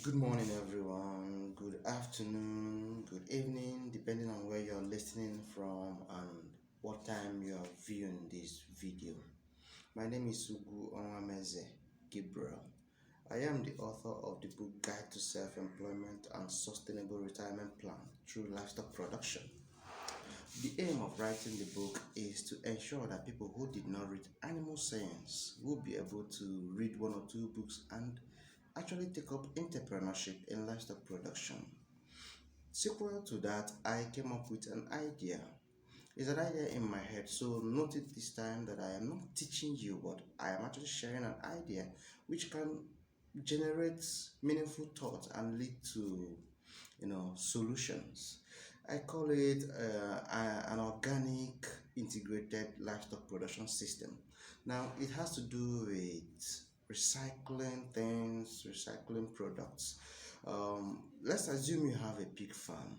Good morning, everyone. Good afternoon, good evening, depending on where you're listening from and what time you're viewing this video. My name is Sugu Onwameze Gabriel. I am the author of the book Guide to Self-Employment and Sustainable Retirement Plan through Livestock Production. The aim of writing the book is to ensure that people who did not read animal science will be able to read one or two books and actually take up entrepreneurship in livestock production. Sequel to that, I came up with an idea. It's an idea in my head, so note it this time that I am not teaching you, but I am actually sharing an idea which can generate meaningful thought and lead to solutions. I call it an organic integrated livestock production system. Now it has to do with recycling things, recycling products. Let's assume you have a pig farm,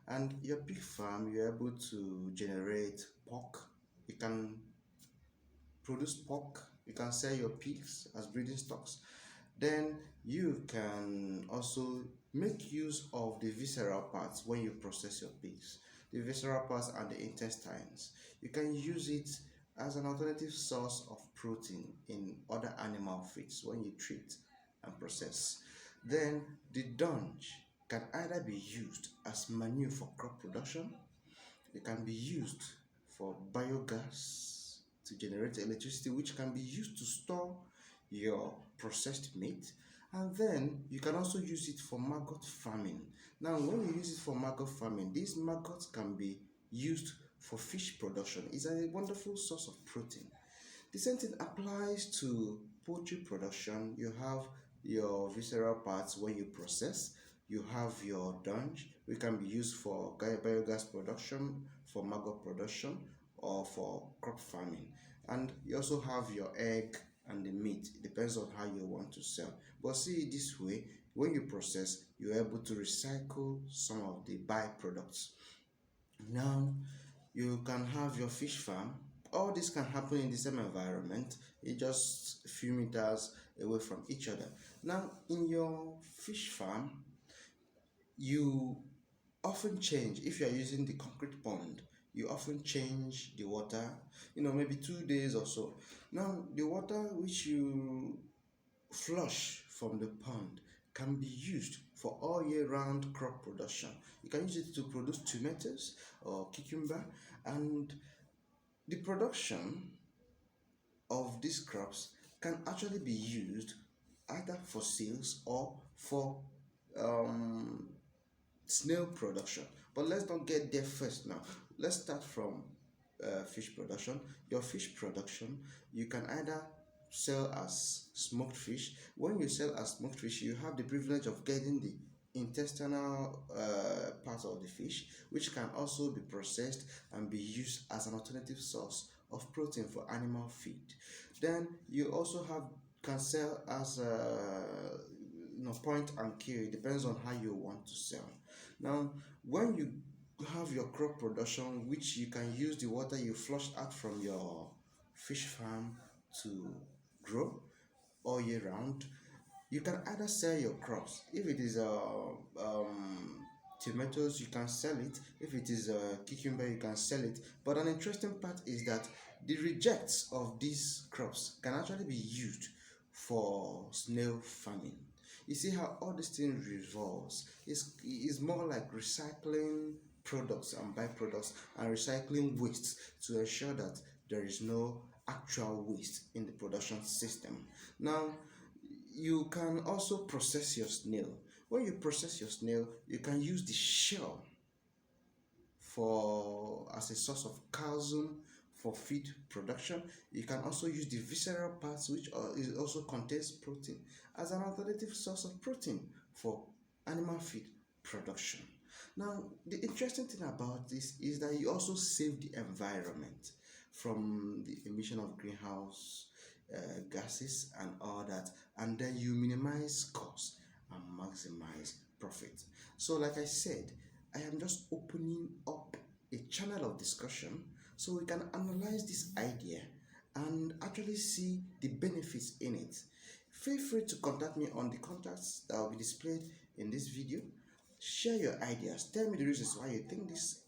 and your pig farm you're able to generate pork. You can produce pork, you can sell your pigs as breeding stocks. Then you can also make use of the visceral parts when you process your pigs. The visceral parts and the intestines. You can use it as an alternative source of protein in other animal feeds when you treat and process. Then the dung can either be used as manure for crop production. It can be used for biogas to generate electricity, which can be used to store your processed meat. And then you can also use it for maggot farming. Now, when you use it for maggot farming, these maggots can be used for fish production. It's a wonderful source of protein. The same thing applies to poultry production. You have your visceral parts when you process. You have your dung, which can be used for biogas production, for maggot production, or for crop farming. And you also have your egg and the meat. It depends on how you want to sell. But see it this way, when you process, you're able to recycle some of the byproducts. Now, you can have your fish farm. All this can happen in the same environment. It's just a few meters away from each other. Now, in your fish farm, you often change. If you are using the concrete pond, you often change the water, maybe 2 days or so. Now, the water which you flush from the pond can be used for all year round crop production. You can use it to produce tomatoes or cucumber, and the production of these crops can actually be used either for sales or for um, snail production. But let's not get there first now. Let's start from fish production. Your fish production, you can either sell as smoked fish. When you sell as smoked fish, you have the privilege of getting the intestinal part of the fish, which can also be processed and be used as an alternative source of protein for animal feed. Then you also can sell as point and kill. It depends on how you want to sell. Now, when you have your crop production, which you can use the water you flushed out from your fish farm to grow all year round, you can either sell your crops. If it is tomatoes, you can sell it. If it is cucumber, you can sell it. But an interesting part is that the rejects of these crops can actually be used for snail farming. You see how all these things revolves. It's more like recycling products and byproducts and recycling wastes to ensure that there is no actual waste in the production system. Now, you can also process your snail. When you process your snail, you can use the shell as a source of calcium for feed production. You can also use the visceral parts, which also contains protein, as an alternative source of protein for animal feed production. Now, the interesting thing about this is that you also save the environment from the emission of greenhouse gases and all that, and then you minimize costs and maximize profit. So, like I said, I am just opening up a channel of discussion so we can analyze this idea and actually see the benefits in it. Feel free to contact me on the contacts that will be displayed in this video. Share your ideas. Tell me the reasons why you think this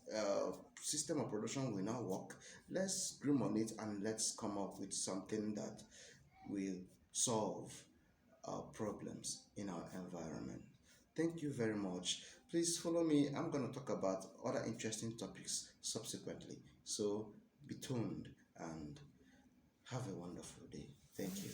system of production will not work. Let's groom on it and let's come up with something that will solve our problems in our environment. Thank you very much. Please follow me. I'm going to talk about other interesting topics subsequently. So be tuned and have a wonderful day. Thank you.